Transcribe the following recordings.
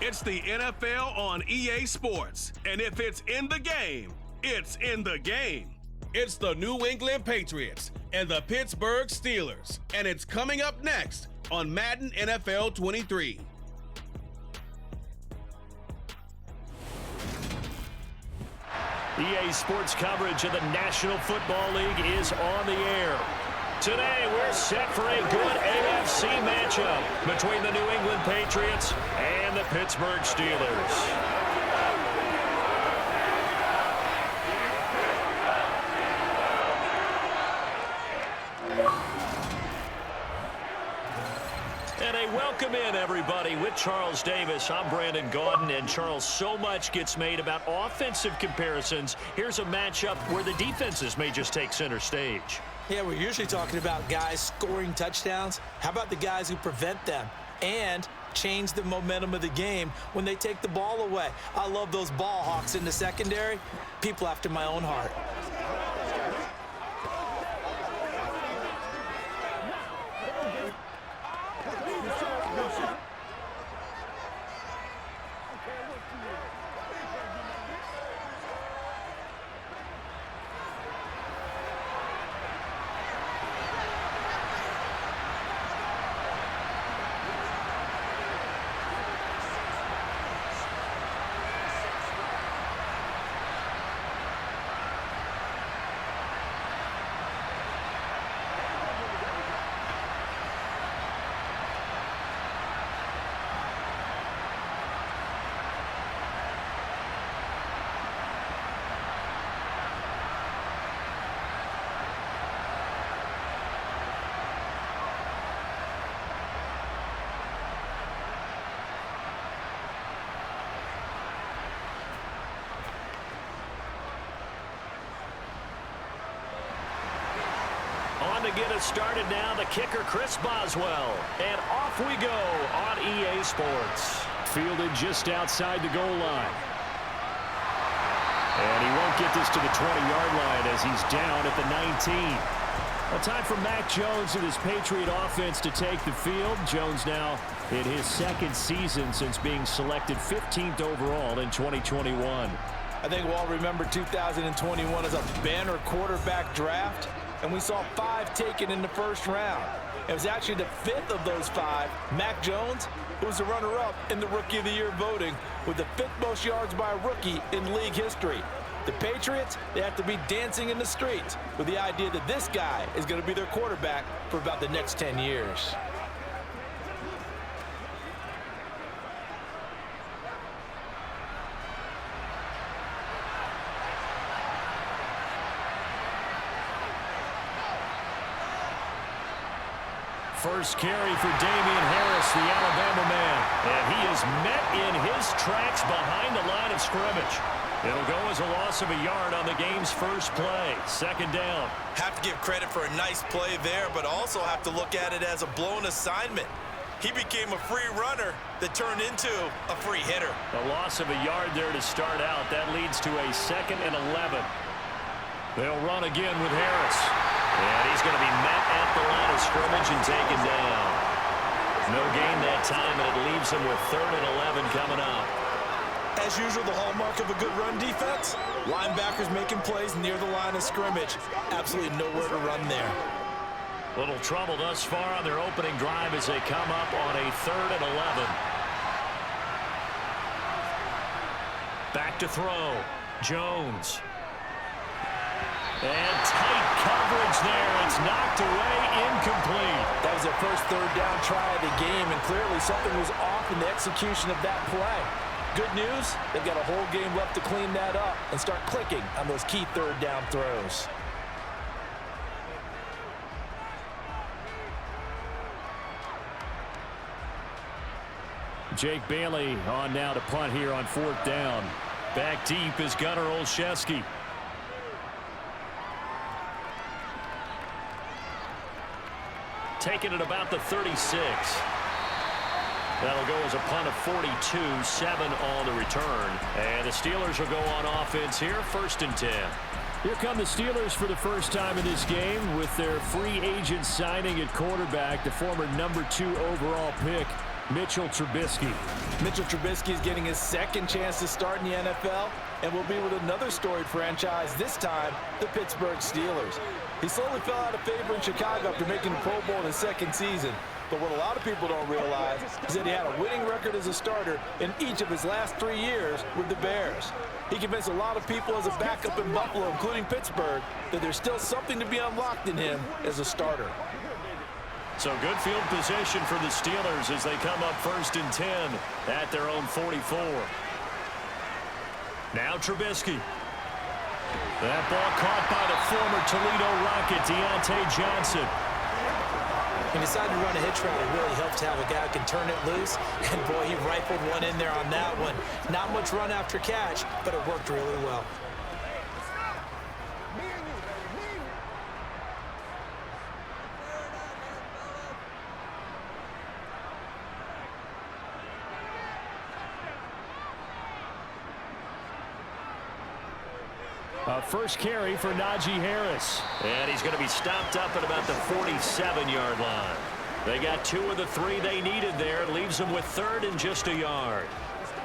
It's the NFL on EA Sports. And if it's in the game, it's in the game. It's the New England Patriots and the Pittsburgh Steelers. And it's coming up next on Madden NFL 23. EA Sports coverage of the National Football League is on the air. Today, we're set for a good AFC matchup between the New England Patriots and the Pittsburgh Steelers. And a welcome in, everybody, with Charles Davis. I'm Brandon Gaudin, and Charles, so much gets made about offensive comparisons. Here's a matchup where the defenses may just take center stage. Yeah, we're usually talking about guys scoring touchdowns. How about the guys who prevent them and change the momentum of the game when they take the ball away? I love those ball hawks in the secondary. People after my own heart. To get us started now, the kicker, Chris Boswell. And off we go on EA Sports. Fielded just outside the goal line. And he won't get this to the 20-yard line as he's down at the 19. Well, time for Mac Jones and his Patriot offense to take the field. Jones now in his second season since being selected 15th overall in 2021. I think we'll all remember 2021 as a banner quarterback draft. And we saw 5 taken in the first round. It was actually the 5th of those 5. Mac Jones, who was the runner-up in the Rookie of the Year voting, with the 5th most yards by a rookie in league history. The Patriots, they have to be dancing in the streets with the idea that this guy is going to be their quarterback for about the next 10 years. First carry for Damian Harris, the Alabama man. And he is met in his tracks behind the line of scrimmage. It'll go as a loss of a yard on the game's first play. Second down. Have to give credit for a nice play there, but also have to look at it as a blown assignment. He became a free runner that turned into a free hitter. A loss of a yard there to start out. That leads to a 2nd and 11. They'll run again with Harris. And he's going to be met at the line of scrimmage and taken down. No gain that time, and it leaves him with 3rd and 11 coming up. As usual, the hallmark of a good run defense, linebackers making plays near the line of scrimmage. Absolutely nowhere to run there. Little trouble thus far on their opening drive as they come up on a 3rd and 11. Back to throw. Jones. And tight coverage there. It's knocked away, incomplete. That was their first 3rd down try of the game, and clearly something was off in the execution of that play. Good news, they've got a whole game left to clean that up and start clicking on those key 3rd down throws. Jake Bailey on now to punt here on 4th down. Back deep is Gunnar Olszewski. Taking it about the 36. That'll go as a punt of 42, 7 on the return. And the Steelers will go on offense here, 1st and 10. Here come the Steelers for the first time in this game with their free agent signing at quarterback, the former number 2 overall pick, Mitchell Trubisky. Mitchell Trubisky is getting his second chance to start in the NFL and will be with another storied franchise, this time the Pittsburgh Steelers. He slowly fell out of favor in Chicago after making the Pro Bowl in his second season. But what a lot of people don't realize is that he had a winning record as a starter in each of his last 3 years with the Bears. He convinced a lot of people as a backup in Buffalo, including Pittsburgh, that there's still something to be unlocked in him as a starter. So good field position for the Steelers as they come up 1st and 10 at their own 44. Now Trubisky. That ball caught by the former Toledo Rocket, Deontay Johnson. He decided to run a hitch route. It really helps to have a guy who can turn it loose. And, boy, he rifled one in there on that one. Not much run after catch, but it worked really well. First carry for Najee Harris. And he's going to be stopped up at about the 47-yard line. They got 2 of the 3 they needed there. Leaves them with 3rd and just a yard.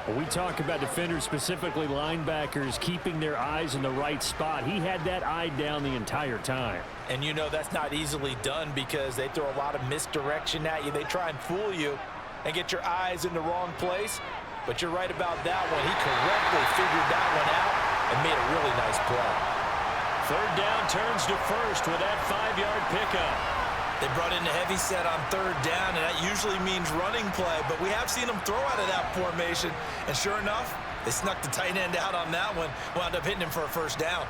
When we talk about defenders, specifically linebackers, keeping their eyes in the right spot. He had that eye down the entire time. And you know that's not easily done because they throw a lot of misdirection at you. They try and fool you and get your eyes in the wrong place. But you're right about that one. He correctly figured that one out and made a really nice play. 3rd down turns to 1st with that 5-yard pickup. They brought in a heavy set on 3rd down, and that usually means running play, but we have seen them throw out of that formation, and sure enough, they snuck the tight end out on that one, wound up hitting him for a 1st down.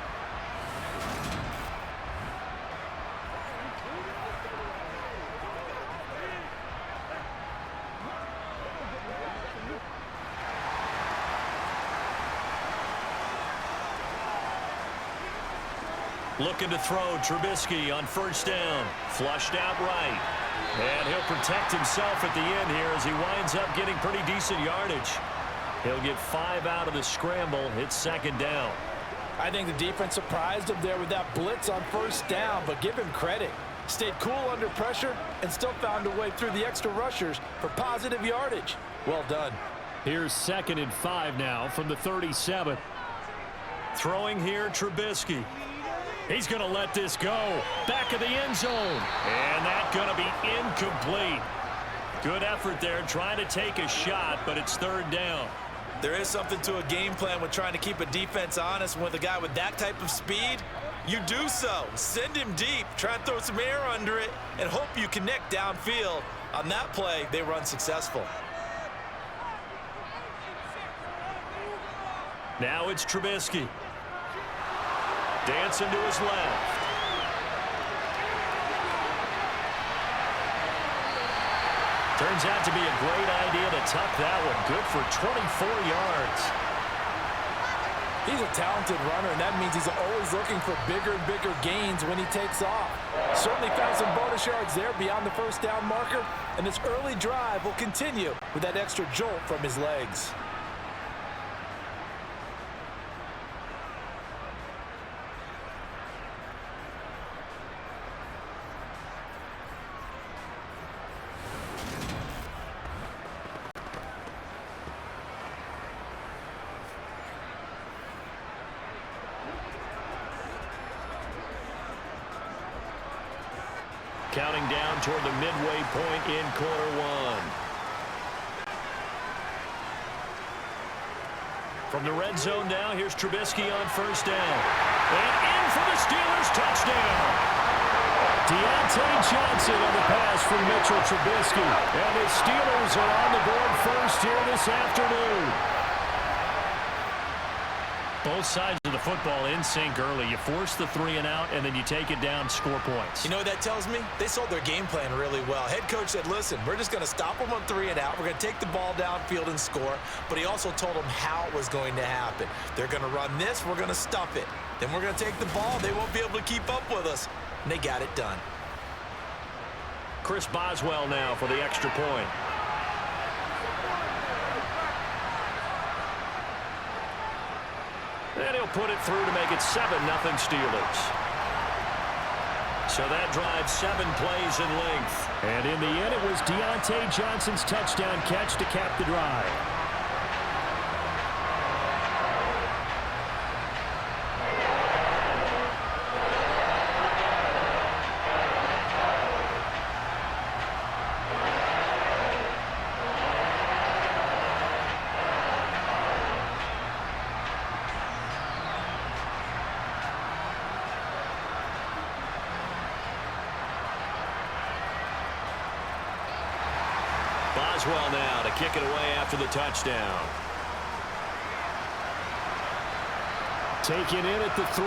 Looking to throw Trubisky on 1st down. Flushed out right. And he'll protect himself at the end here as he winds up getting pretty decent yardage. He'll get 5 out of the scramble. It's 2nd down. I think the defense surprised him there with that blitz on 1st down, but give him credit. Stayed cool under pressure and still found a way through the extra rushers for positive yardage. Well done. Here's 2nd and 5 now from the 37. Throwing here, Trubisky. He's going to let this go. Back of the end zone. And that's going to be incomplete. Good effort there trying to take a shot, but it's 3rd down. There is something to a game plan with trying to keep a defense honest. With a guy with that type of speed, you do so. Send him deep. Try and throw some air under it and hope you connect downfield. On that play, they run successful. Now it's Trubisky. Dancing to his left. Turns out to be a great idea to tuck that one. Good for 24 yards. He's a talented runner, and that means he's always looking for bigger and bigger gains when he takes off. Certainly found some bonus yards there beyond the 1st down marker, and this early drive will continue with that extra jolt from his legs. Counting down toward the midway point in quarter 1. From the red zone now, here's Trubisky on 1st down. And in for the Steelers, touchdown. Deontay Johnson on the pass from Mitchell Trubisky. And the Steelers are on the board first here this afternoon. Both sides of the football in sync early. You force the 3 and out, and then you take it down, score points. You know what that tells me? They sold their game plan really well. Head coach said, listen, we're just going to stop them on 3 and out. We're going to take the ball downfield and score. But he also told them how it was going to happen. They're going to run this. We're going to stuff it. Then we're going to take the ball. They won't be able to keep up with us. And they got it done. Chris Boswell now for the extra point. And he'll put it through to make it 7-0 Steelers. So that drives 7 plays in length. And in the end, it was Deontay Johnson's touchdown catch to cap the drive. Boswell now to kick it away after the touchdown. Taken in at the 3.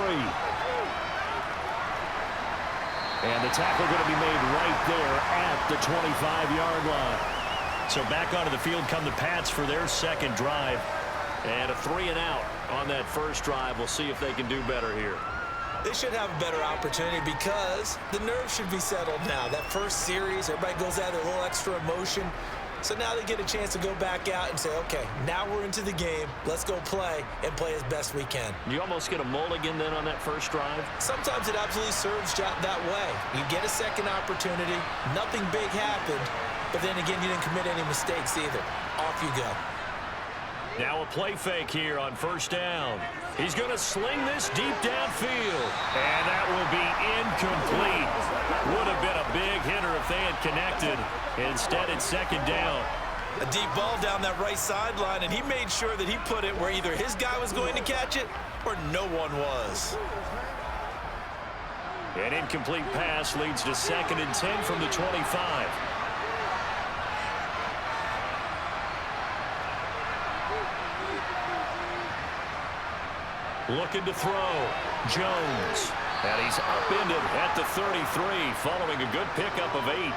And the tackle going to be made right there at the 25-yard line. So back onto the field come the Pats for their second drive. And a 3-and-out on that first drive. We'll see if they can do better here. They should have a better opportunity because the nerves should be settled now. That first series, everybody goes out with a little extra emotion. So now they get a chance to go back out and say, okay, now we're into the game. Let's go play and play as best we can. You almost get a mulligan then on that first drive? Sometimes it absolutely serves that way. You get a second opportunity. Nothing big happened. But then again, you didn't commit any mistakes either. Off you go. Now a play fake here on first down. He's going to sling this deep downfield. And that will be incomplete. Would have been a big hitter if they had connected. Instead, it's second down. A deep ball down that right sideline, and he made sure that he put it where either his guy was going to catch it or no one was. An incomplete pass leads to 2nd and 10 from the 25. Looking to throw. Jones. And he's upended at the 33 following a good pickup of 8.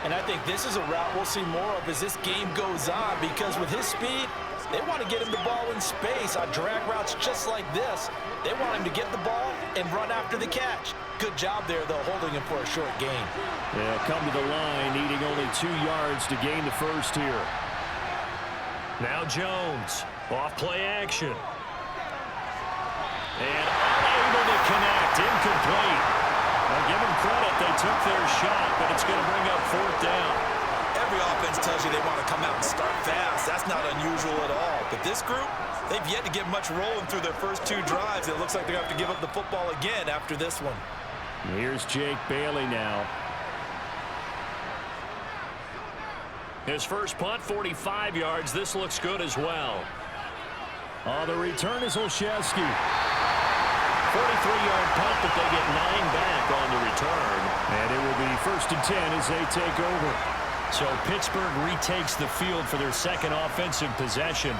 And I think this is a route we'll see more of as this game goes on, because with his speed, they want to get him the ball in space on drag routes just like this. They want him to get the ball and run after the catch. Good job there, though, holding him for a short gain. They'll come to the line, needing only 2 yards to gain the first here. Now Jones. Off play action. And unable to connect. Incomplete. Now give them credit. They took their shot, but it's going to bring up 4th down. Every offense tells you they want to come out and start fast. That's not unusual at all. But this group, they've yet to get much rolling through their first 2 drives. It looks like they're going to have to give up the football again after this one. Here's Jake Bailey now. His first punt, 45 yards. This looks good as well. On the return is Olszewski. 43-yard punt, but they get 9 back on the return. And it will be 1st and 10 as they take over. So Pittsburgh retakes the field for their second offensive possession.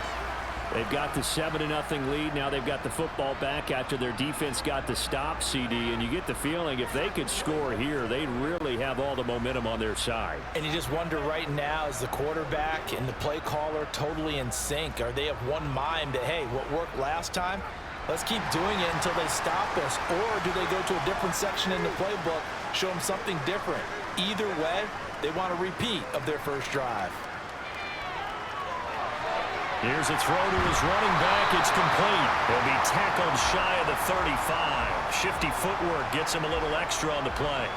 They've got the 7-0 lead. Now they've got the football back after their defense got the stop, CD. And you get the feeling if they could score here, they'd really have all the momentum on their side. And you just wonder right now, is the quarterback and the play caller totally in sync? Are they of one mind that, hey, what worked last time, let's keep doing it until they stop us? Or do they go to a different section in the playbook, show them something different? Either way, they want a repeat of their first drive. Here's a throw to his running back. It's complete. He'll be tackled shy of the 35. Shifty footwork gets him a little extra on the play.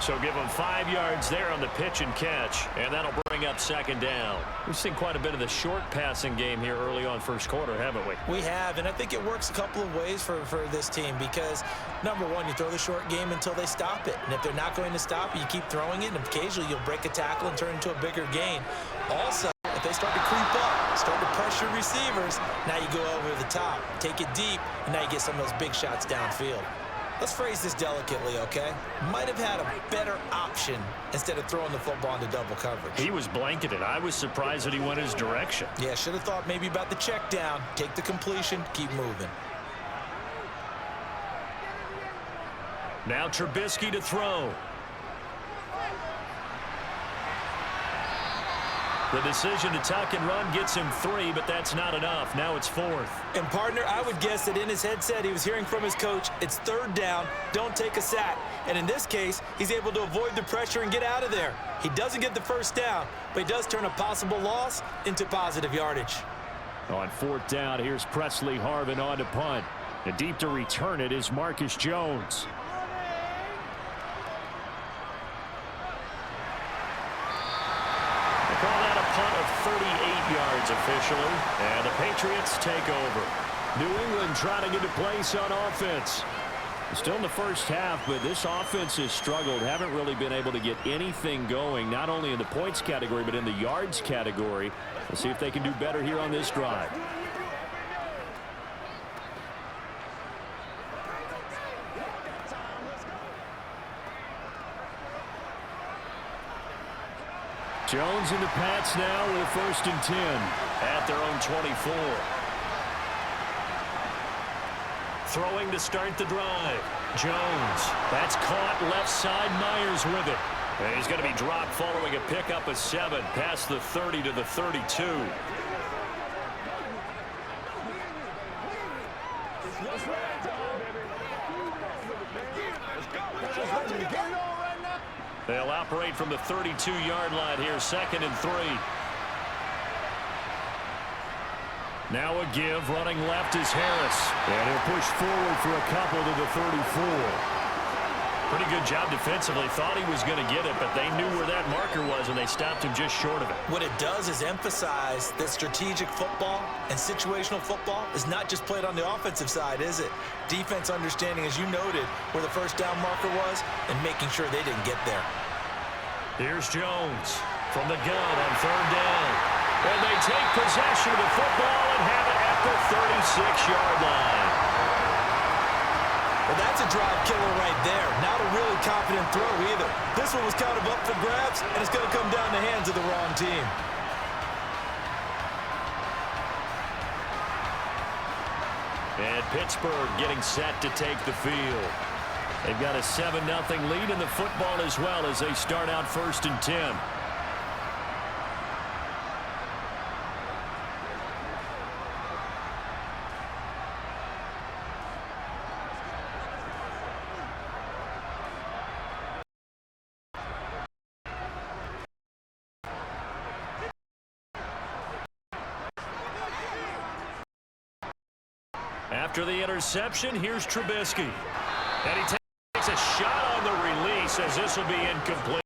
So give him 5 yards there on the pitch and catch, and that'll bring up 2nd down. We've seen quite a bit of the short passing game here early on first quarter, haven't we? We have, and I think it works a couple of ways for this team because, number one, you throw the short game until they stop it. And if they're not going to stop it, you keep throwing it, and occasionally you'll break a tackle and turn it into a bigger gain. Also, if they start to creep up, start to pressure receivers, now you go over the top, take it deep, and now you get some of those big shots downfield. Let's phrase this delicately, okay? Might have had a better option instead of throwing the football into double coverage. He was blanketed. I was surprised that he went his direction. Yeah, should have thought maybe about the check down, take the completion, keep moving. Now Trubisky to throw. The decision to tuck and run gets him 3, but that's not enough. Now it's 4th. And, partner, I would guess that in his headset he was hearing from his coach, it's 3rd down, don't take a sack. And in this case, he's able to avoid the pressure and get out of there. He doesn't get the first down, but he does turn a possible loss into positive yardage. On 4th down, here's Presley Harvin on to punt. And deep to return it is Marcus Jones. 38 yards officially, and the Patriots take over. New England trying to get a place on offense. Still in the first half, but this offense has struggled. Haven't really been able to get anything going, not only in the points category, but in the yards category. We'll see if they can do better here on this drive. Jones and the Pats now with a 1st and 10. At their own 24. Throwing to start the drive. Jones. That's caught left side. Myers with it. And he's going to be dropped following a pickup of 7 past the 30 to the 32. They'll operate from the 32-yard line here, 2nd and 3. Now a give, running left is Harris. And he'll push forward for a couple to the 34. Pretty good job defensively. Thought he was going to get it, but they knew where that marker was, and they stopped him just short of it. What it does is emphasize that strategic football and situational football is not just played on the offensive side, is it? Defense understanding, as you noted, where the 1st down marker was and making sure they didn't get there. Here's Jones from the gun on 3rd down. And they take possession of the football and have it at the 36-yard line. Well, that's a drive killer right there. Not a really confident throw either. This one was kind of up for grabs, and it's going to come down the hands of the wrong team. And Pittsburgh getting set to take the field. They've got a 7-0 lead in the football as well as they start out 1st and 10. After the interception, here's Trubisky. And he takes a shot on the release as this will be incomplete.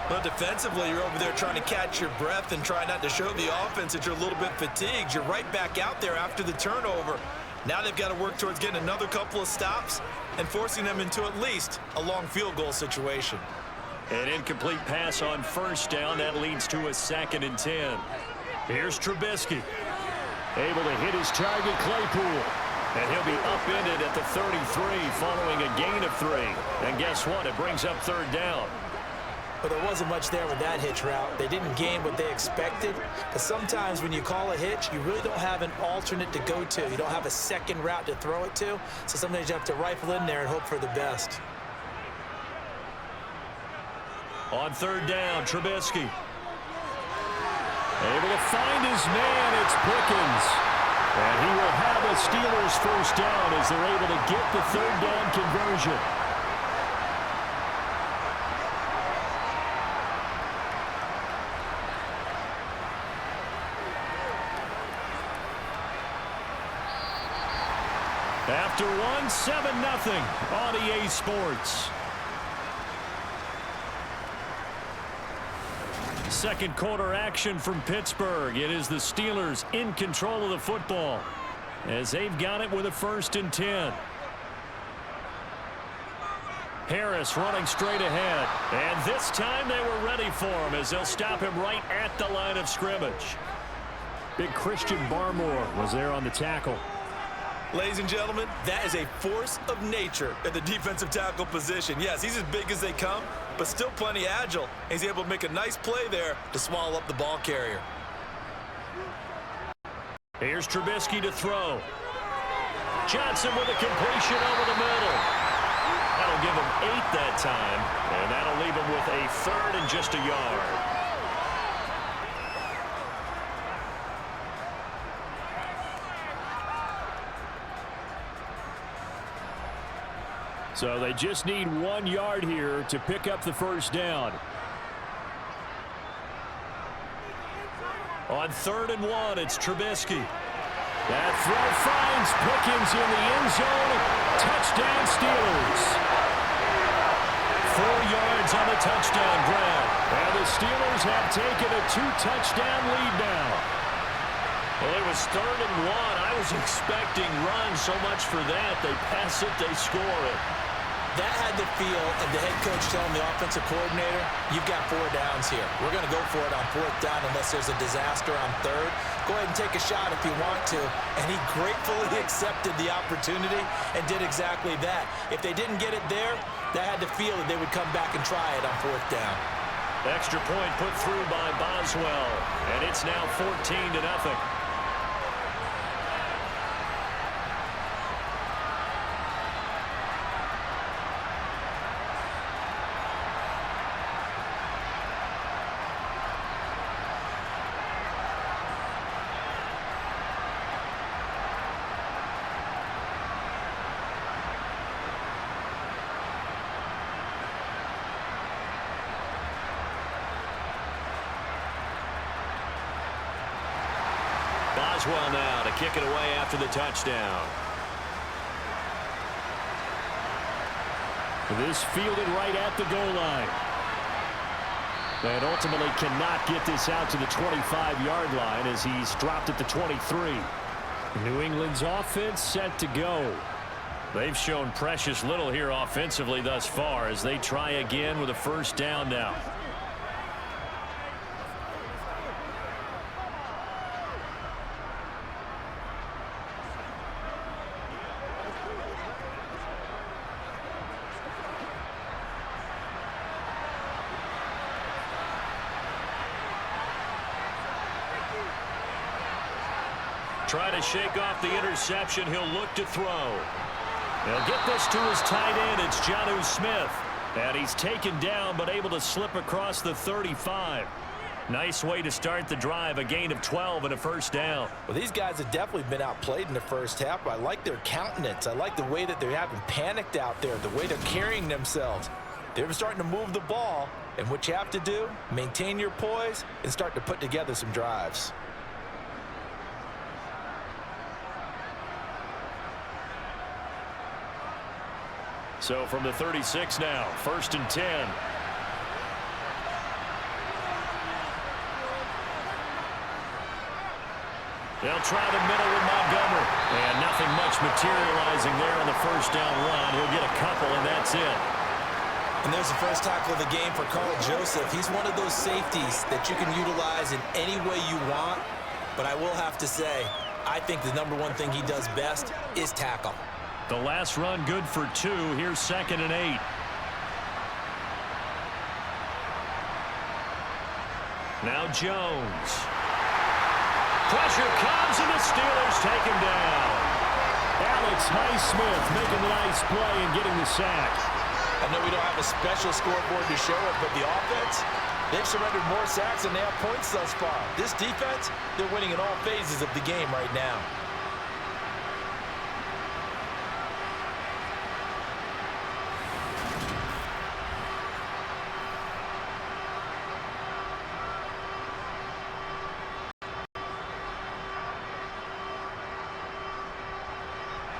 But defensively, you're over there trying to catch your breath and try not to show the offense that you're a little bit fatigued. You're right back out there after the turnover. Now they've got to work towards getting another couple of stops and forcing them into at least a long field goal situation. An incomplete pass on 1st down. That leads to a 2nd and 10. Here's Trubisky. Able to hit his target, Claypool. And he'll be upended at the 33 following a gain of 3. And guess what? It brings up 3rd down. But there wasn't much there with that hitch route. They didn't gain what they expected. Because sometimes when you call a hitch, you really don't have an alternate to go to. You don't have a second route to throw it to. So sometimes you have to rifle in there and hope for the best. On 3rd down, Trubisky. Able to find his man. It's Pickens. And he will have a Steelers 1st down as they're able to get the 3rd down conversion. After one, 7-0 on EA Sports. Second quarter action from Pittsburgh. It is the Steelers in control of the football as they've got it with a 1st and 10. Harris running straight ahead. And this time they were ready for him as they'll stop him right at the line of scrimmage. Big Christian Barmore was there on the tackle. Ladies and gentlemen, that is a force of nature at the defensive tackle position. Yes, he's as big as they come, but still plenty agile. He's able to make a nice play there to swallow up the ball carrier. Here's Trubisky to throw. Johnson with a completion over the middle. That'll give him 8 that time, and that'll leave him with a 3rd and just a yard. So they just need 1 yard here to pick up the 1st down. On 3rd and 1, it's Trubisky. That throw finds Pickens in the end zone. Touchdown, Steelers. 4 yards Jones on the touchdown grab. And the Steelers have taken a 2-touchdown lead now. Well, it was 3rd and 1. I was expecting run so much for that. They pass it, they score it. That had the feel of the head coach telling the offensive coordinator, you've got 4 downs here. We're going to go for it on 4th down unless there's a disaster on 3rd. Go ahead and take a shot if you want to. And he gratefully accepted the opportunity and did exactly that. If they didn't get it there, that had the feel that they would come back and try it on 4th down. Extra point put through by Boswell. And it's now 14-0. Boswell now to kick it away after the touchdown. This fielded right at the goal line. And ultimately cannot get this out to the 25-yard line as he's dropped at the 23. New England's offense set to go. They've shown precious little here offensively thus far as they try again with a 1st down now. Try to shake off the interception. He'll look to throw. He'll get this to his tight end. It's Jonnu Smith. And he's taken down but able to slip across the 35. Nice way to start the drive. A gain of 12 and a 1st down. Well, these guys have definitely been outplayed in the first half. I like their countenance. I like the way that they're having panicked out there, the way they're carrying themselves. They're starting to move the ball. And what you have to do, maintain your poise and start to put together some drives. So from the 36 now, 1st and 10. They'll try the middle with Montgomery. And nothing much materializing there on the 1st down run. He'll get a couple, and that's it. And there's the first tackle of the game for Carl Joseph. He's one of those safeties that you can utilize in any way you want. But I will have to say, I think the #1 thing he does best is tackle. The last run good for 2. Here's 2nd and 8. Now Jones. Pressure comes and the Steelers take him down. Alex Highsmith making a nice play and getting the sack. I know we don't have a special scoreboard to show it, but the offense, they've surrendered more sacks than they have points thus far. This defense, they're winning in all phases of the game right now.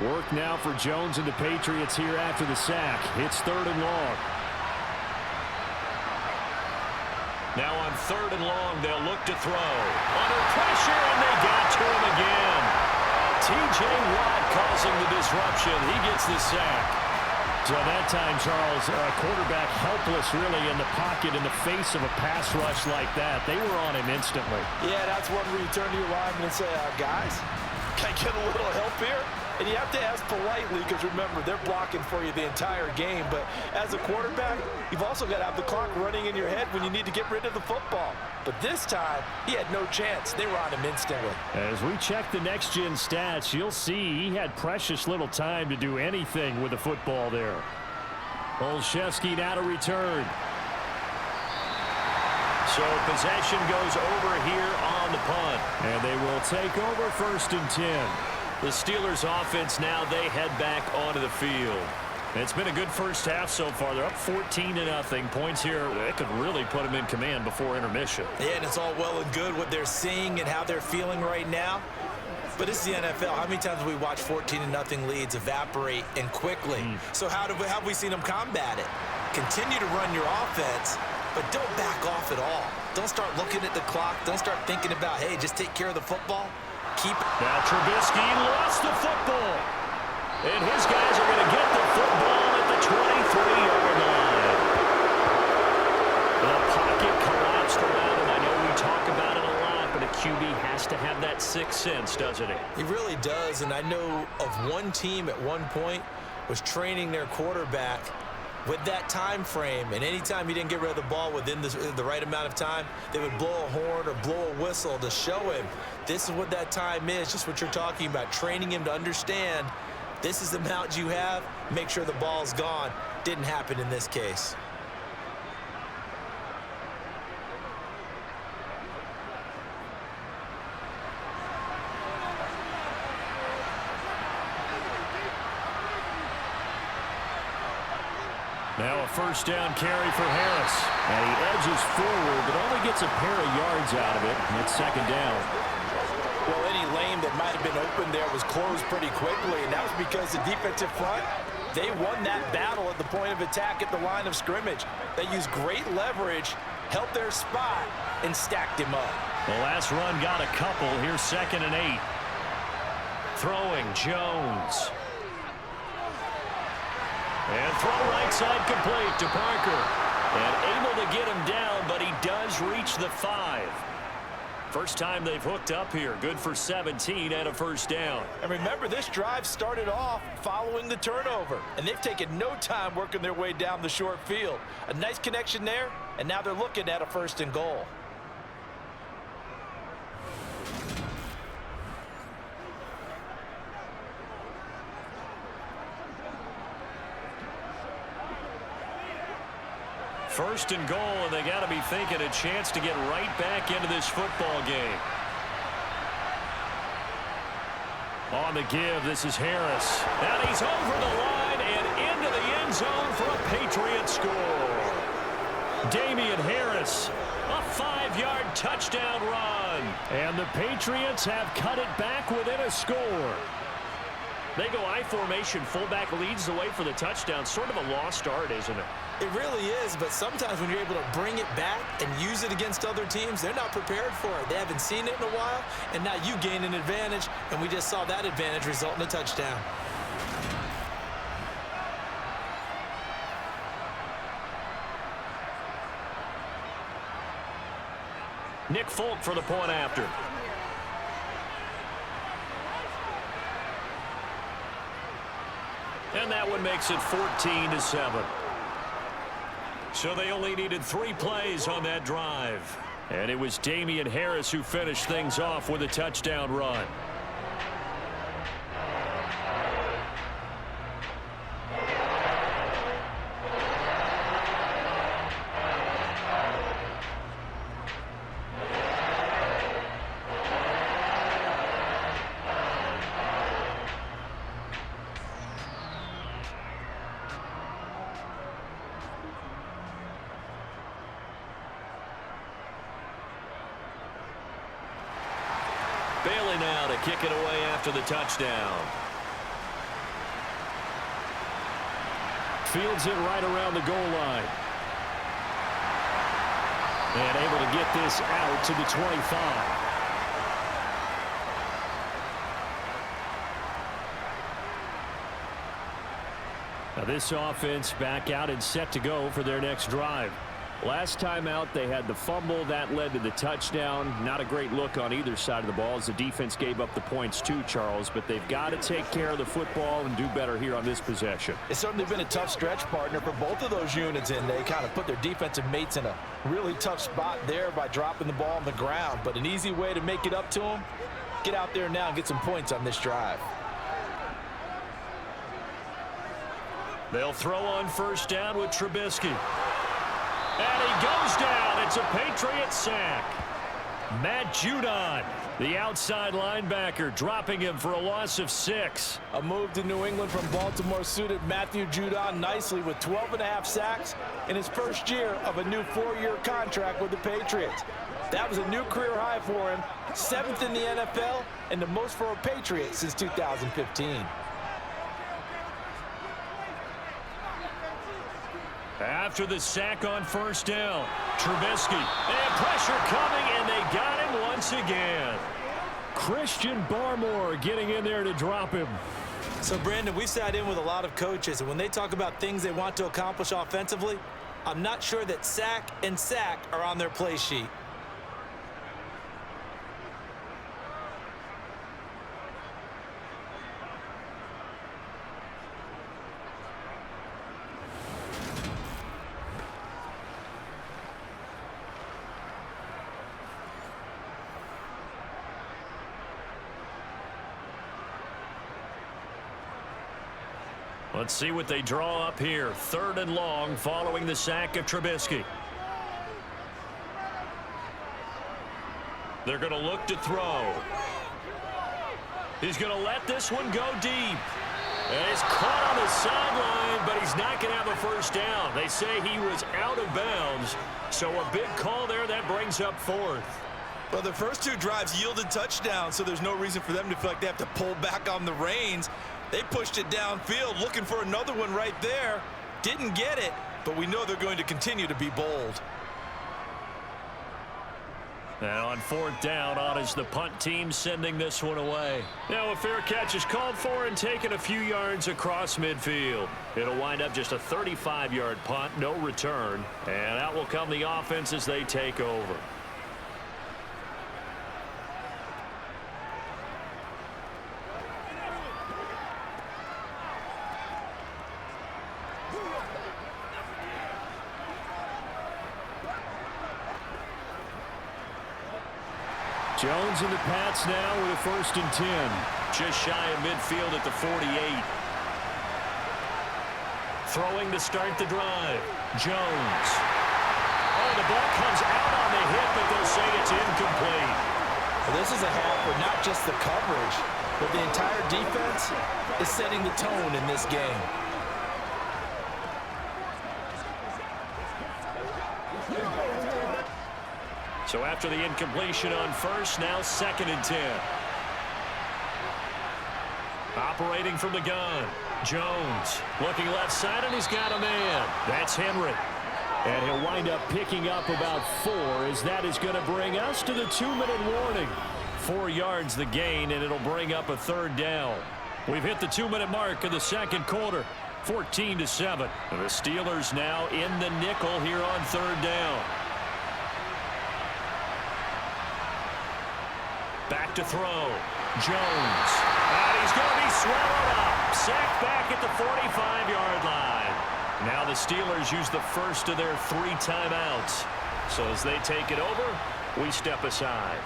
Work now for Jones and the Patriots here after the sack. It's 3rd and long. Now on 3rd and long, they'll look to throw. Under pressure, and they got to him again. T.J. Watt causing the disruption. He gets the sack. So that time, Charles, quarterback helpless really in the pocket in the face of a pass rush like that. They were on him instantly. Yeah, that's one where you turn to your lineman and say, guys, can I get a little help here? And you have to ask politely because, remember, they're blocking for you the entire game. But as a quarterback, you've also got to have the clock running in your head when you need to get rid of the football. But this time, he had no chance. They were on him instantly. As we check the next-gen stats, you'll see he had precious little time to do anything with the football there. Olszewski now to return. So possession goes over here on the punt. And they will take over 1st and 10. The Steelers offense now, they head back onto the field. It's been a good first half so far. They're up 14-0. Points here, that could really put them in command before intermission. Yeah, and it's all well and good what they're seeing and how they're feeling right now. But this is the NFL. How many times have we watched 14-0 leads evaporate and quickly? So how have we seen them combat it? Continue to run your offense, but don't back off at all. Don't start looking at the clock. Don't start thinking about, hey, just take care of the football. Keep it. Now Trubisky lost the football. And his guys are going to get the football at the 23-yard line. The pocket collapsed around him. I know we talk about it a lot, but a QB has to have that sixth sense, doesn't he? He really does, and I know of one team at one point was training their quarterback with that time frame, and anytime he didn't get rid of the ball within the right amount of time, they would blow a horn or blow a whistle to show him this is what that time is, just what you're talking about, training him to understand this is the amount you have, make sure the ball's gone. Didn't happen in this case. Now a first down carry for Harris. And he edges forward, but only gets a pair of yards out of it. And it's second down. Well, any lane that might have been open there was closed pretty quickly, and that was because the defensive front, they won that battle at the point of attack at the line of scrimmage. They used great leverage, held their spot, and stacked him up. The last run got a couple. Here's 2nd and 8. Throwing Jones. And throw right side complete to Parker. And able to get him down, but he does reach the 5. First time they've hooked up here. Good for 17 and a first down. And remember, this drive started off following the turnover, and they've taken no time working their way down the short field. A nice connection there, and now they're looking at a 1st and goal. First and goal, and they got to be thinking a chance to get right back into this football game. On the give, this is Harris. And he's over the line and into the end zone for a Patriot score. Damian Harris, a 5-yard touchdown run. And the Patriots have cut it back within a score. They go I formation. Fullback leads the way for the touchdown. Sort of a lost art, isn't it? It really is, but sometimes when you're able to bring it back and use it against other teams, they're not prepared for it. They haven't seen it in a while, and now you gain an advantage, and we just saw that advantage result in a touchdown. Nick Folk for the point after. And that one makes it 14-7. So they only needed 3 plays on that drive. And it was Damian Harris who finished things off with a touchdown run. Bailey now to kick it away after the touchdown. Fields it right around the goal line. And able to get this out to the 25. Now this offense back out and set to go for their next drive. Last time out, they had the fumble. That led to the touchdown. Not a great look on either side of the ball as the defense gave up the points too, Charles. But they've got to take care of the football and do better here on this possession. It's certainly been a tough stretch, partner, for both of those units, and they kind of put their defensive mates in a really tough spot there by dropping the ball on the ground. But an easy way to make it up to them, get out there now and get some points on this drive. They'll throw on first down with Trubisky. And he goes down. It's a Patriot sack. Matt Judon, the outside linebacker, dropping him for a loss of 6. A move to New England from Baltimore suited Matthew Judon nicely with 12.5 sacks in his first year of a new 4-year contract with the Patriots. That was a new career high for him, 7th in the NFL, and the most for a Patriot since 2015. After the sack on first down, Trubisky, and pressure coming, and they got him once again. Christian Barmore getting in there to drop him. So, Brandon, we've sat in with a lot of coaches, and when they talk about things they want to accomplish offensively, I'm not sure that sack and sack are on their play sheet. Let's see what they draw up here. 3rd and long following the sack of Trubisky. They're going to look to throw. He's going to let this one go deep. And he's caught on the sideline, but he's not going to have a first down. They say he was out of bounds. So a big call there. That brings up 4th. Well, the first 2 drives yielded touchdowns, so there's no reason for them to feel like they have to pull back on the reins. They pushed it downfield, looking for another one right there. Didn't get it, but we know they're going to continue to be bold. Now on 4th down, on is the punt team sending this one away. Now a fair catch is called for and taken a few yards across midfield. It'll wind up just a 35-yard punt, no return. And out will come the offense as they take over. Jones in the Pats now with a 1st and 10. Just shy of midfield at the 48. Throwing to start the drive. Jones. Oh, the ball comes out on the hit, but they'll say it's incomplete. Well, this is a half where not just the coverage, but the entire defense is setting the tone in this game. So after the incompletion on first, now 2nd and 10. Operating from the gun. Jones looking left side, and he's got a man. That's Henry. And he'll wind up picking up about 4, as that is going to bring us to the 2-minute warning. 4 yards the gain, and it'll bring up a 3rd down. We've hit the 2-minute mark of the 2nd quarter. 14-7. The Steelers now in the nickel here on 3rd down. Back to throw. Jones. And he's going to be swallowed up. Sacked back at the 45-yard line. Now the Steelers use the first of their 3 timeouts. So as they take it over, we step aside.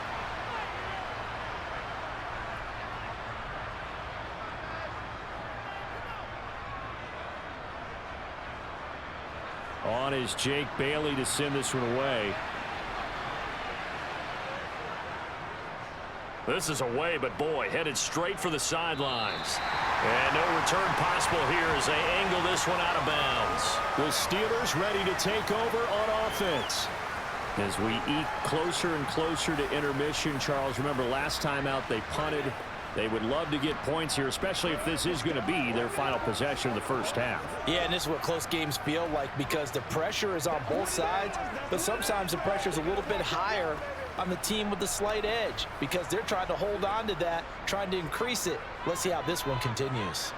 On is Jake Bailey to send this one away. This is away, but boy, headed straight for the sidelines. And no return possible here as they angle this one out of bounds. The Steelers ready to take over on offense. As we eke closer and closer to intermission, Charles, remember last time out they punted. They would love to get points here, especially if this is going to be their final possession of the first half. Yeah, and this is what close games feel like because the pressure is on both sides, but sometimes the pressure is a little bit higher on the team with the slight edge because they're trying to hold on to that, trying to increase it. Let's see how this one continues.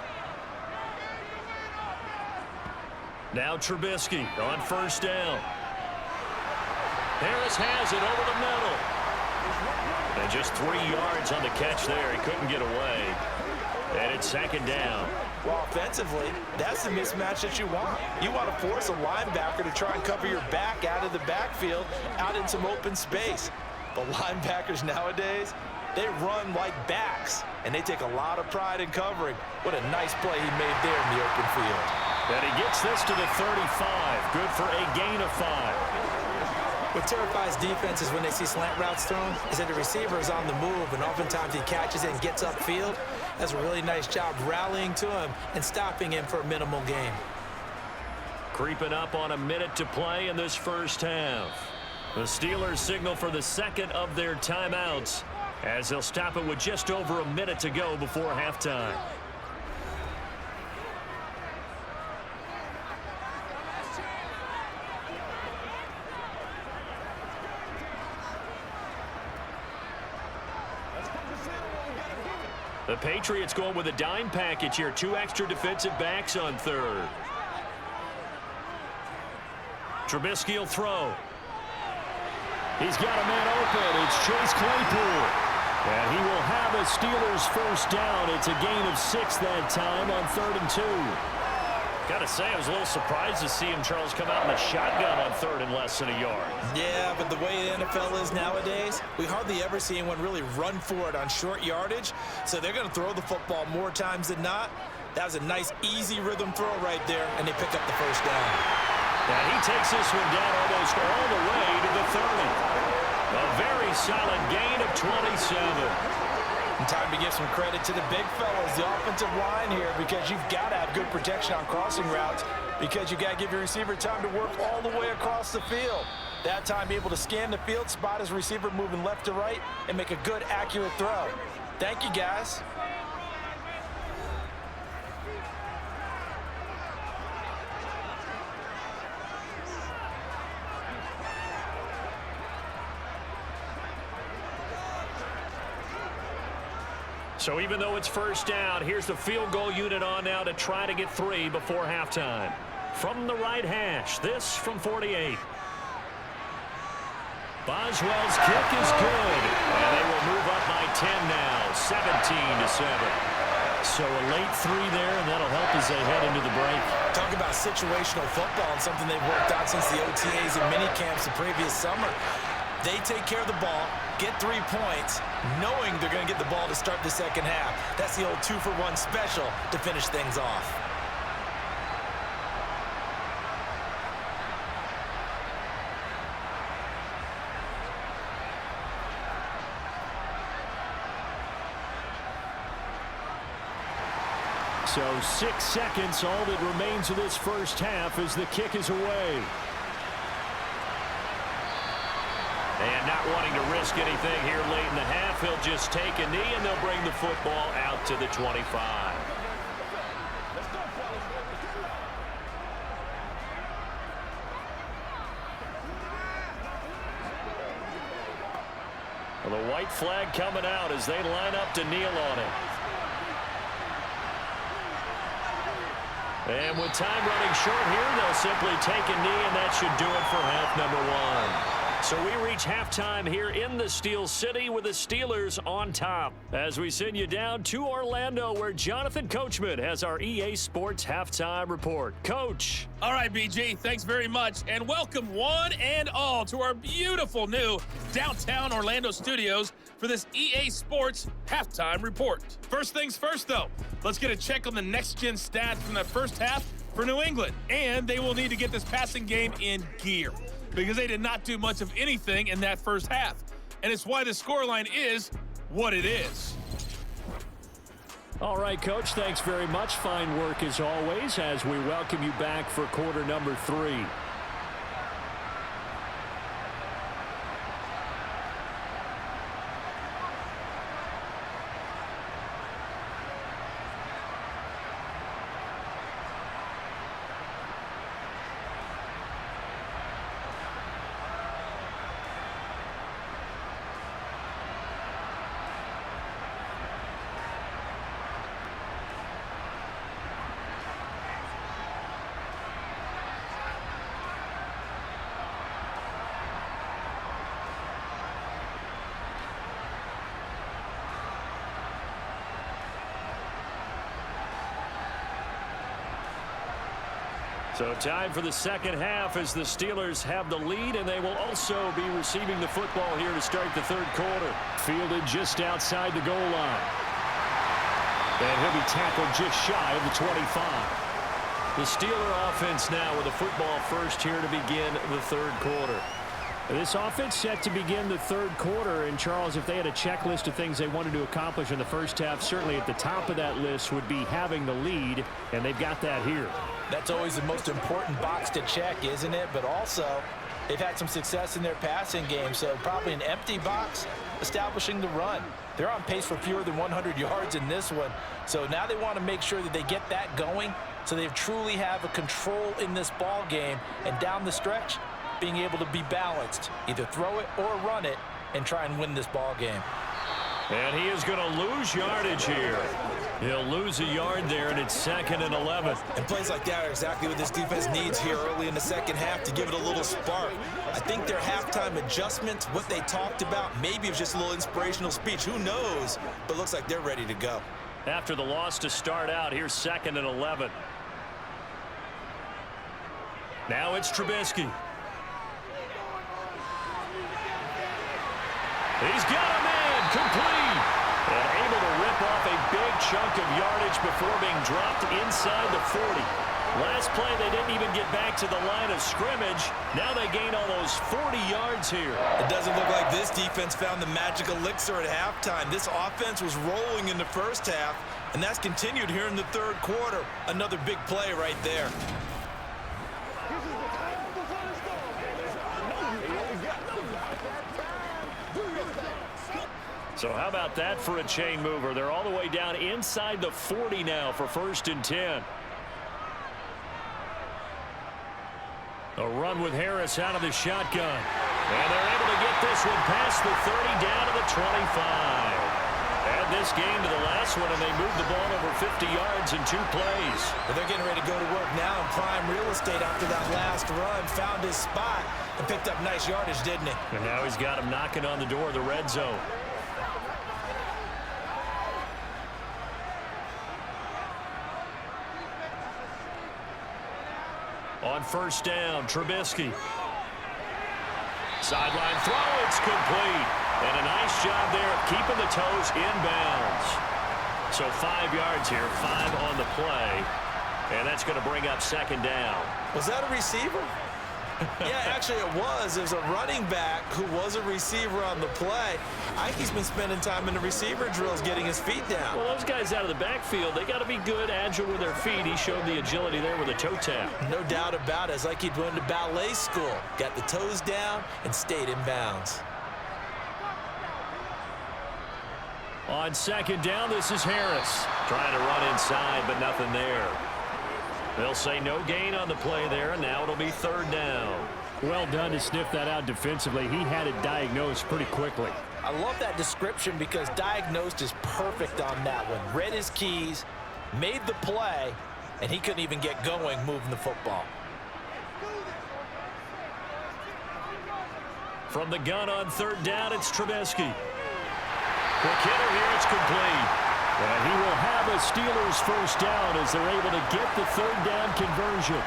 Now Trubisky on first down. Harris has it over the middle. And just 3 yards on the catch there. He couldn't get away. And it's 2nd down. Well, offensively, that's the mismatch that you want. You want to force a linebacker to try and cover your back out of the backfield, out in some open space. But linebackers nowadays, they run like backs, and they take a lot of pride in covering. What a nice play he made there in the open field. And he gets this to the 35. Good for a gain of 5. What terrifies defenses when they see slant routes thrown is that the receiver is on the move, and oftentimes he catches it and gets upfield. That's a really nice job rallying to him and stopping him for a minimal gain. Creeping up on a minute to play in this first half. The Steelers signal for the 2nd of their timeouts as they'll stop it with just over a minute to go before halftime. The Patriots going with a dime package here. 2 extra defensive backs on third. Trubisky will throw. He's got a man open. It's Chase Claypool. And he will have a Steelers first down. It's a gain of 6 that time on 3rd and 2. Got to say, I was a little surprised to see him, Charles, come out in a shotgun on 3rd and less than a yard. Yeah, but the way the NFL is nowadays, we hardly ever see anyone really run for it on short yardage. So they're going to throw the football more times than not. That was a nice, easy rhythm throw right there, and they pick up the first down. And he takes this one down almost all the way to the 30. A very solid gain of 27. And time to give some credit to the big fellas, the offensive line here, because you've got to have good protection on crossing routes, because you got to give your receiver time to work all the way across the field. That time, be able to scan the field, spot his receiver moving left to right, and make a good, accurate throw. Thank you, guys. So even though it's first down, here's the field goal unit on now to try to get 3 before halftime. From the right hash, this from 48. Boswell's kick is good. And they will move up by 10 now, 17-7. So a late 3 there, and that'll help as they head into the break. Talk about situational football and something they've worked on since the OTAs and mini camps the previous summer. They take care of the ball, get 3 points, knowing they're going to get the ball to start the second half. That's the old 2-for-1 special to finish things off. So 6 seconds, all that remains of this first half as the kick is away. And not wanting to risk anything here late in the half, he'll just take a knee, and they'll bring the football out to the 25. Well, the white flag coming out as they line up to kneel on it. And with time running short here, they'll simply take a knee, and that should do it for half number 1. So we reach halftime here in the Steel City with the Steelers on top. As we send you down to Orlando, where Jonathan Coachman has our EA Sports halftime report. Coach. All right, BG, thanks very much. And welcome one and all to our beautiful new downtown Orlando studios for this EA Sports halftime report. First things first, though, let's get a check on the next-gen stats from that first half for New England. And they will need to get this passing game in gear, because they did not do much of anything in that first half. And it's why the scoreline is what it is. All right, Coach, thanks very much. Fine work as always as we welcome you back for quarter number 3. So time for the second half as the Steelers have the lead, and they will also be receiving the football here to start the third quarter. Fielded just outside the goal line. And he'll be tackled just shy of the 25. The Steeler offense now with the football first here to begin the third quarter. This offense set to begin the third quarter, and Charles, if they had a checklist of things they wanted to accomplish in the first half, certainly at the top of that list would be having the lead, and they've got that here. That's always the most important box to check, isn't it? But also, they've had some success in their passing game, so probably an empty box establishing the run. They're on pace for fewer than 100 yards in this one, so now they want to make sure that they get that going so they truly have a control in this ball game, and down the stretch, being able to be balanced, either throw it or run it, and try and win this ball game. And he is going to lose yardage here. He'll lose a yard there, and it's 2nd and 11. And plays like that are exactly what this defense needs here early in the second half to give it a little spark. I think their halftime adjustments, what they talked about, maybe it was just a little inspirational speech. Who knows? But it looks like they're ready to go. After the loss to start out, here's 2nd and 11. Now it's Trubisky. He's got a man complete. And able to rip off a big chunk of yardage before being dropped inside the 40. Last play, they didn't even get back to the line of scrimmage. Now they gain almost 40 yards here. It doesn't look like this defense found the magic elixir at halftime. This offense was rolling in the first half, and that's continued here in the third quarter. Another big play right there. So how about that for a chain mover? They're all the way down inside the 40 now for 1st and 10. A run with Harris out of the shotgun. And they're able to get this one past the 30 down to the 25. Add this game to the last one, and they moved the ball over 50 yards in 2 plays. But they're getting ready to go to work now in prime real estate after that last run. Found his spot and picked up nice yardage, didn't he? And now he's got him knocking on the door of the red zone. On 1st down, Trubisky. Sideline throw, it's complete. And a nice job there of keeping the toes inbounds. So 5 yards here, 5 on the play. And that's going to bring up 2nd down. Was that a receiver? Yeah, actually it was. It was a running back who was a receiver on the play. I think he's been spending time in the receiver drills getting his feet down. Well, those guys out of the backfield, they got to be good, agile with their feet. He showed the agility there with a toe tap. No doubt about it. It's like he'd went to ballet school. Got the toes down and stayed in bounds. On 2nd down, this is Harris. Trying to run inside, but nothing there. They'll say no gain on the play there, and now it'll be 3rd down. Well done to sniff that out defensively. He had it diagnosed pretty quickly. I love that description because diagnosed is perfect on that one. Read his keys, made the play, and he couldn't even get going moving the football. From the gun on 3rd down, it's Trubisky. Quick hitter here, it's complete. And he will have a Steelers 1st down as they're able to get the 3rd down conversion.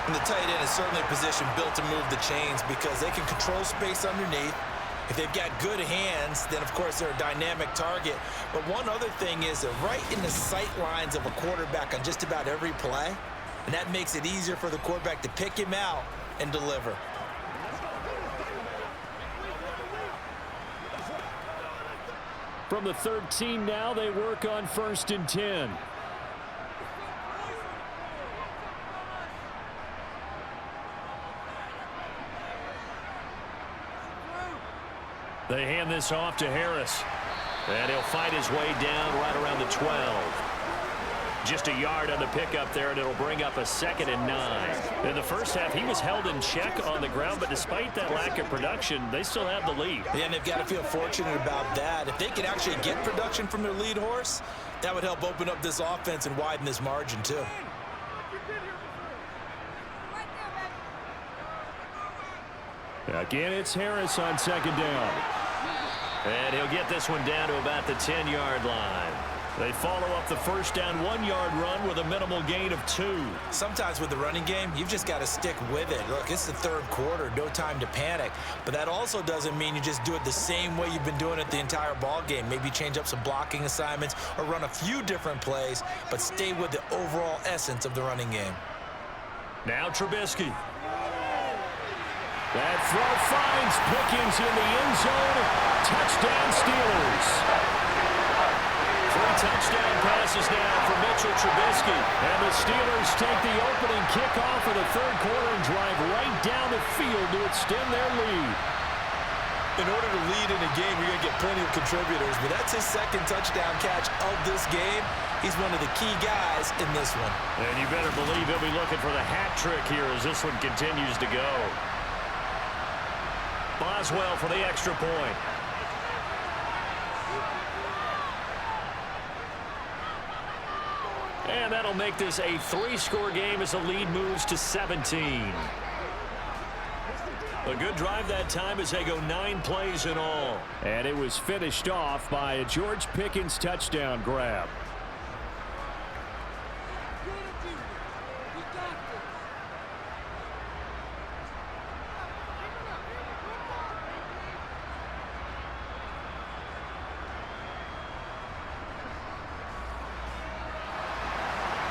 And the tight end is certainly a position built to move the chains because they can control space underneath. If they've got good hands, then of course they're a dynamic target. But one other thing is they're right in the sight lines of a quarterback on just about every play. And that makes it easier for the quarterback to pick him out and deliver. From the 13 now, they work on 1st and 10. They hand this off to Harris. And he'll fight his way down right around the 12. Just a yard on the pickup there, and it'll bring up a 2nd and 9. In the first half, he was held in check on the ground, but despite that lack of production, they still have the lead. Yeah, and they've got to feel fortunate about that. If they could actually get production from their lead horse, that would help open up this offense and widen this margin, too. Again, it's Harris on 2nd down. And he'll get this one down to about the 10-yard line. They follow up the 1st down 1-yard run with a minimal gain of 2. Sometimes with the running game, you've just got to stick with it. Look, it's the 3rd quarter, no time to panic. But that also doesn't mean you just do it the same way you've been doing it the entire ball game. Maybe change up some blocking assignments or run a few different plays, but stay with the overall essence of the running game. Now Trubisky. That throw finds Pickens in the end zone. Touchdown Steelers. 3 touchdown passes now for Mitchell Trubisky. And the Steelers take the opening kickoff of the 3rd quarter and drive right down the field to extend their lead. In order to lead in a game, you're going to get plenty of contributors, but that's his 2nd touchdown catch of this game. He's one of the key guys in this one. And you better believe he'll be looking for the hat trick here as this one continues to go. Boswell for the extra point. And that'll make this a 3-score game as the lead moves to 17. A good drive that time as they go 9 plays in all. And it was finished off by a George Pickens touchdown grab.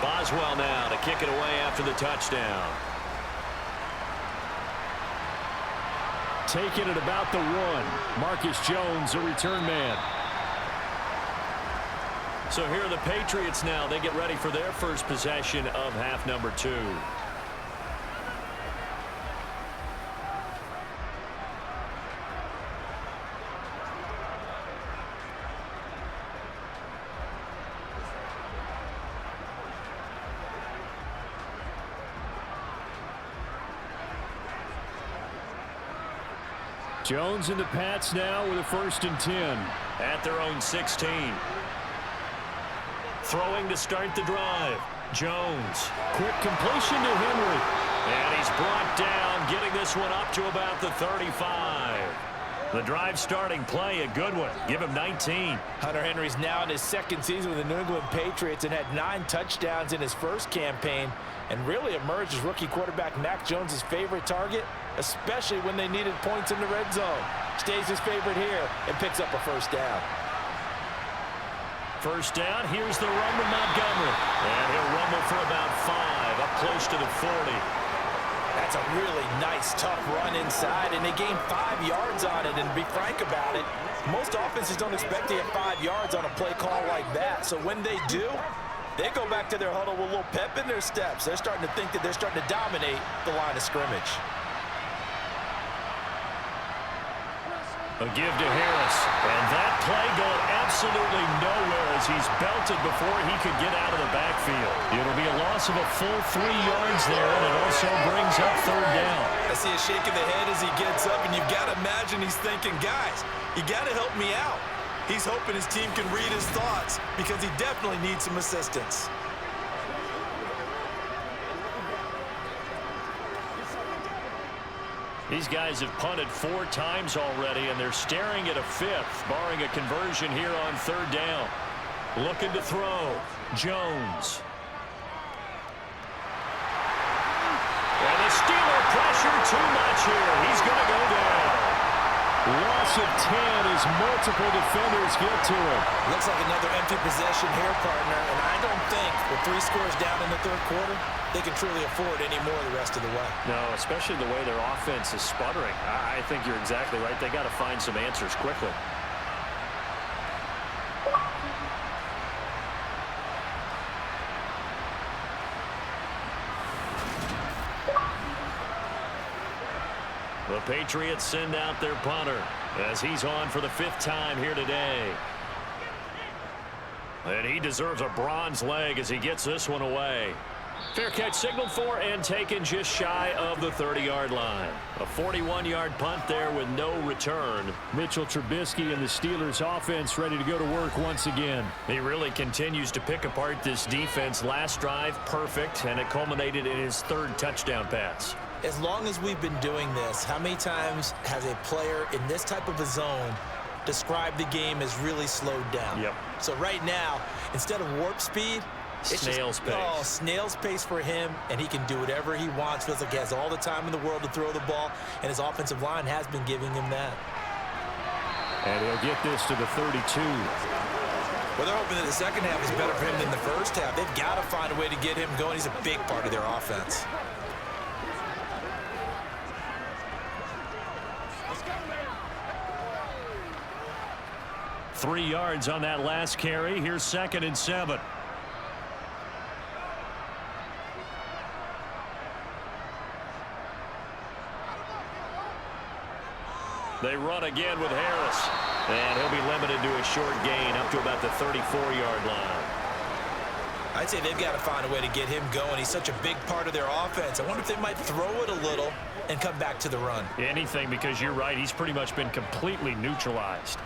Boswell now to kick it away after the touchdown. Taking it about the 1. Marcus Jones, a return man. So here are the Patriots now. They get ready for their first possession of half number 2. Jones and the Pats now with a 1st and 10. At their own 16. Throwing to start the drive. Jones. Quick completion to Henry. And he's brought down, getting this one up to about the 35. The drive starting play, a good one. Give him 19. Hunter Henry's now in his 2nd season with the New England Patriots and had 9 touchdowns in his first campaign and really emerged as rookie quarterback Mac Jones' favorite target, especially when they needed points in the red zone. Stays his favorite here and picks up a 1st down. First down, here's the run to Montgomery. And he'll rumble for about 5, up close to the 40. That's a really nice, tough run inside, and they gained 5 yards on it. And to be frank about it, most offenses don't expect to get 5 yards on a play call like that. So when they do, they go back to their huddle with a little pep in their steps. They're starting to think that they're starting to dominate the line of scrimmage. A give to Harris. And that play going absolutely nowhere as he's belted before he could get out of the backfield. It'll be a loss of a full 3 yards there, and it also brings up 3rd down. I see a shake of the head as he gets up, and you've got to imagine he's thinking, guys, you got to help me out. He's hoping his team can read his thoughts because he definitely needs some assistance. These guys have punted 4 times already, and they're staring at a 5th, barring a conversion here on 3rd down. Looking to throw. Jones. And the Steeler pressure too much here. He's going to go down. Loss of 10 as multiple defenders get to him. Looks like another empty possession here, partner, and I don't think with 3 scores down in the 3rd quarter, they can truly afford any more the rest of the way. No, especially the way their offense is sputtering. I think you're exactly right. They got to find some answers quickly. The Patriots send out their punter as he's on for the 5th time here today. And he deserves a bronze leg as he gets this one away. Fair catch signaled for and taken just shy of the 30-yard line. A 41-yard punt there with no return. Mitchell Trubisky and the Steelers offense ready to go to work once again. He really continues to pick apart this defense. Last drive, perfect, and it culminated in his 3rd touchdown pass. As long as we've been doing this, how many times has a player in this type of a zone described the game as really slowed down? Yep. So right now, instead of warp speed, it's snail's pace. Oh, snail's pace for him, and he can do whatever he wants. Feels like he has all the time in the world to throw the ball, and his offensive line has been giving him that. And he'll get this to the 32. Well, they're hoping that the second half is better for him than the first half. They've got to find a way to get him going. He's a big part of their offense. 3 yards on that last carry. Here's 2nd and 7. They run again with Harris. And he'll be limited to a short gain up to about the 34-yard line. I'd say they've got to find a way to get him going. He's such a big part of their offense. I wonder if they might throw it a little and come back to the run. Anything, because you're right. He's pretty much been completely neutralized.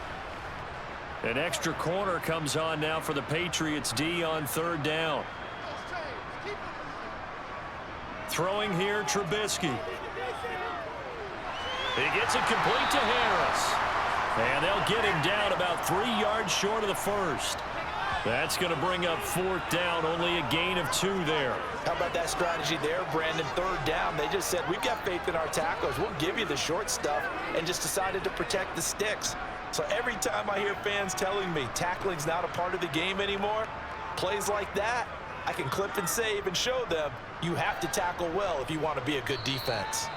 An extra corner comes on now for the Patriots D on 3rd down. Throwing here, Trubisky. He gets it complete to Harris. And they'll get him down about 3 yards short of the first. That's going to bring up 4th down, only a gain of 2 there. How about that strategy there, Brandon? 3rd down, they just said, we've got faith in our tacklers. We'll give you the short stuff, and just decided to protect the sticks. So every time I hear fans telling me tackling's not a part of the game anymore, plays like that, I can clip and save and show them you have to tackle well if you want to be a good defense.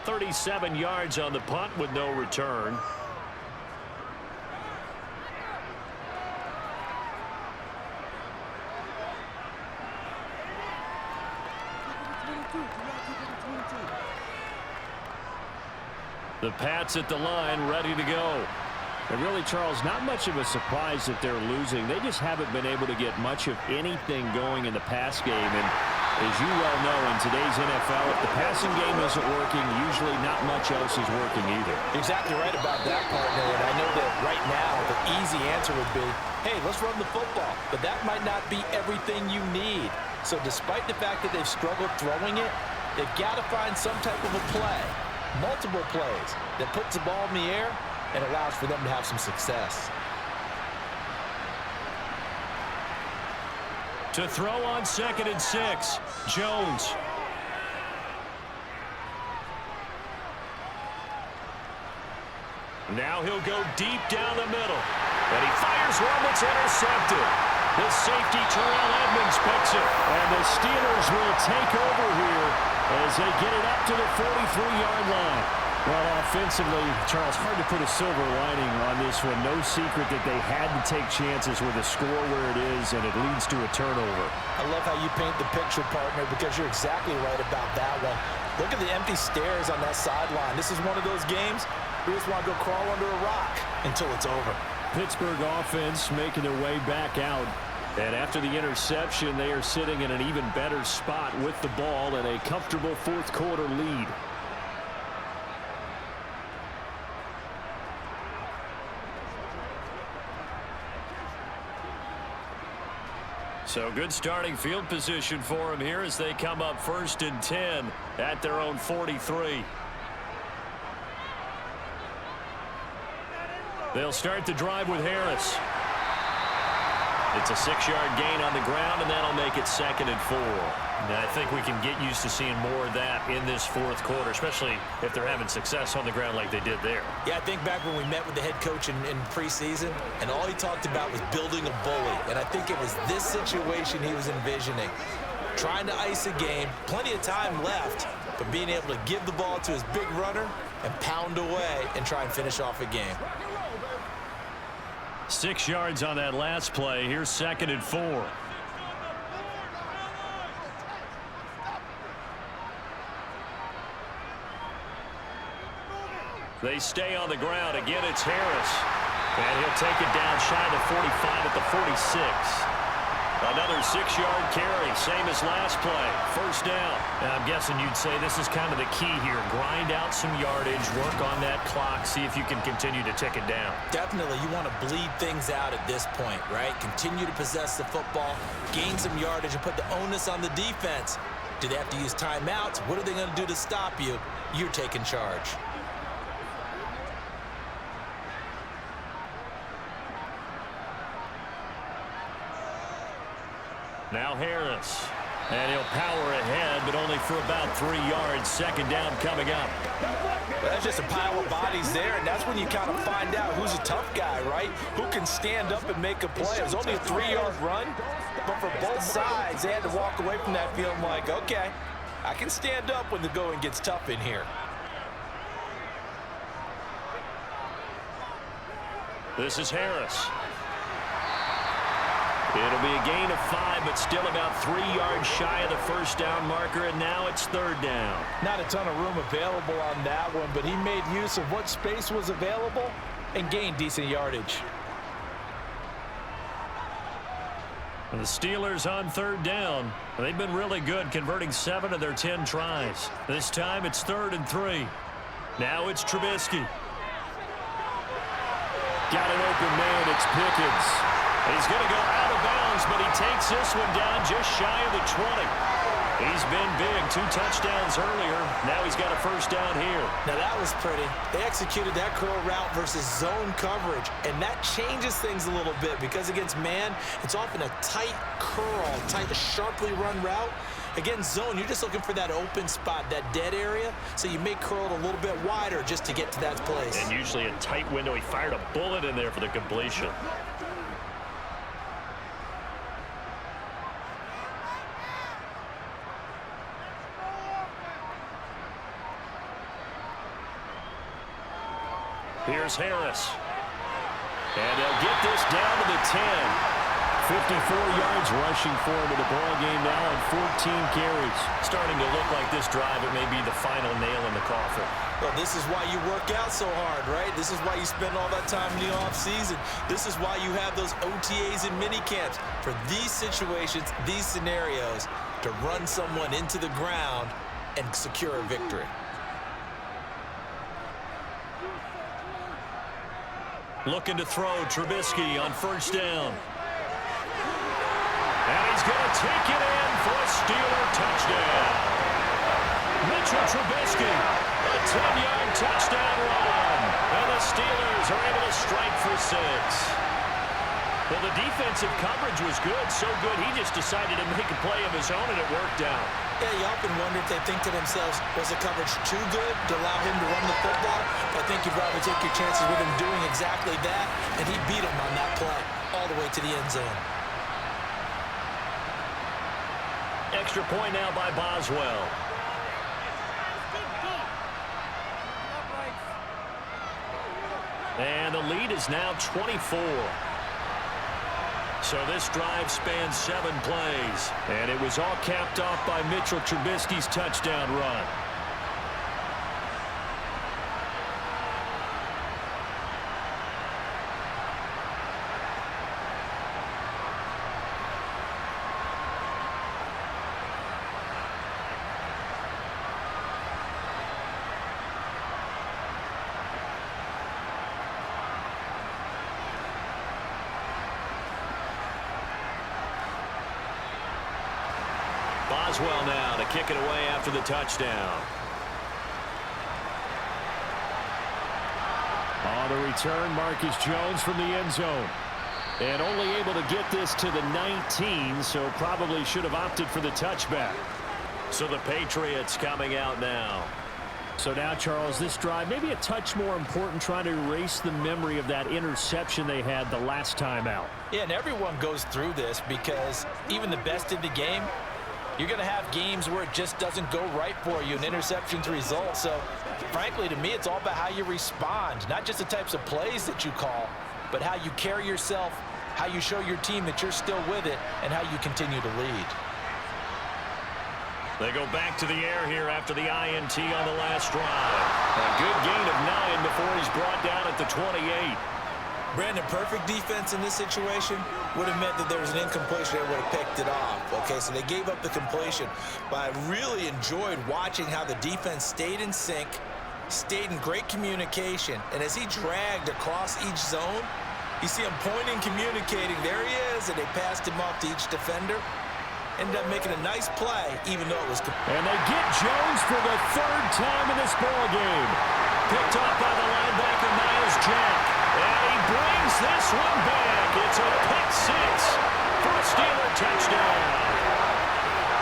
37 yards on the punt with no return. The Pats at the line, ready to go. And really, Charles, not much of a surprise that they're losing. They just haven't been able to get much of anything going in the pass game. And as you well know, in today's NFL, if the passing game isn't working, usually not much else is working either. Exactly right about that, partner. And I know that right now the easy answer would be, hey, let's run the football. But that might not be everything you need. So despite the fact that they've struggled throwing it, they've got to find some type of a play, multiple plays, that puts the ball in the air and allows for them to have some success. To throw on 2nd and 6, Jones. Now he'll go deep down the middle. And he fires one that's intercepted. The safety, Terrell Edmonds, picks it. And the Steelers will take over here as they get it up to the 43-yard line. Well, offensively, Charles, hard to put a silver lining on this one. No secret that they had to take chances with a score where it is, and it leads to a turnover. I love how you paint the picture, partner, because you're exactly right about that one. Look at the empty stairs on that sideline. This is one of those games we just want to go crawl under a rock until it's over. Pittsburgh offense making their way back out. And after the interception, they are sitting in an even better spot with the ball and a comfortable 4th quarter lead. So good starting field position for them here as they come up 1st and 10 at their own 43. They'll start the drive with Harris. It's a 6-yard gain on the ground, and that'll make it 2nd and 4. And I think we can get used to seeing more of that in this 4th quarter, especially if they're having success on the ground like they did there. Yeah, I think back when we met with the head coach in preseason, and all he talked about was building a bully. And I think it was this situation he was envisioning. Trying to ice a game, plenty of time left, but being able to give the ball to his big runner and pound away and try and finish off a game. 6 yards on that last play. Here's 2nd and 4. They stay on the ground. Again, it's Harris. And he'll take it down shy of the 45 at the 46. Another 6-yard carry, same as last play. 1st down. Now, I'm guessing you'd say this is kind of the key here. Grind out some yardage, work on that clock, see if you can continue to tick it down. Definitely, you want to bleed things out at this point, right? Continue to possess the football, gain some yardage, and put the onus on the defense. Do they have to use timeouts? What are they going to do to stop you? You're taking charge. Now Harris, and he'll power ahead, but only for about 3 yards. 2nd down coming up. Well, that's just a pile of bodies there, and that's when you kind of find out who's a tough guy, right? Who can stand up and make a play. It was only a 3-yard run, but for both sides, they had to walk away from that feeling like, okay, I can stand up when the going gets tough in here. This is Harris. It'll be a gain of 5, but still about 3 yards shy of the 1st down marker, and now it's 3rd down. Not a ton of room available on that one, but he made use of what space was available and gained decent yardage. And the Steelers on 3rd down. They've been really good, converting 7 of their 10 tries. This time it's 3rd and 3. Now it's Trubisky. Got an open man, it's Pickens. He's going to go out of bounds, but he takes this one down just shy of the 20. He's been big. 2 touchdowns earlier. Now he's got a first down here. Now that was pretty. They executed that curl route versus zone coverage, and that changes things a little bit because against man, it's often a tight curl, tight, sharply run route. Against zone, you're just looking for that open spot, that dead area, so you may curl it a little bit wider just to get to that place. And usually a tight window. He fired a bullet in there for the completion. Here's Harris. And they'll get this down to the 10. 54 yards rushing for him in the ball game now on 14 carries. Starting to look like this drive, it may be the final nail in the coffin. Well, this is why you work out so hard, right? This is why you spend all that time in the offseason. This is why you have those OTAs and mini camps for these situations, these scenarios, to run someone into the ground and secure a victory. Looking to throw Trubisky on first down. And he's going to take it in for a Steeler touchdown. Mitchell Trubisky, a 10-yard touchdown run. And the Steelers are able to strike for 6. Well, the defensive coverage was good, so good he just decided to make a play of his own, and it worked out. Yeah, you often wonder if they think to themselves, was the coverage too good to allow him to run the football? I think you'd rather take your chances with him doing exactly that, and he beat him on that play all the way to the end zone. Extra point now by Boswell. And the lead is now 24. So this drive spans 7 plays. And it was all capped off by Mitchell Trubisky's touchdown run. Boswell now to kick it away after the touchdown. On the return, Marcus Jones from the end zone. And only able to get this to the 19, so probably should have opted for the touchback. So the Patriots coming out now. So now, Charles, this drive maybe a touch more important, trying to erase the memory of that interception they had the last time out. Yeah, and everyone goes through this because even the best in the game, you're going to have games where it just doesn't go right for you, and interceptions result. So, frankly, to me, it's all about how you respond, not just the types of plays that you call, but how you carry yourself, how you show your team that you're still with it, and how you continue to lead. They go back to the air here after the INT on the last drive. A good gain of 9 before he's brought down at the 28. Brandon, perfect defense in this situation would have meant that there was an incompletion. They would have picked it off. Okay, so they gave up the completion. But I really enjoyed watching how the defense stayed in sync, stayed in great communication. And as he dragged across each zone, you see him pointing, communicating. There he is, and they passed him off to each defender. Ended up making a nice play, even though it was... And they get Jones for the 3rd time in this ball game. Picked off by the linebacker, Miles Jack. And he brings this one back. It's a pick 6 for a Steeler touchdown.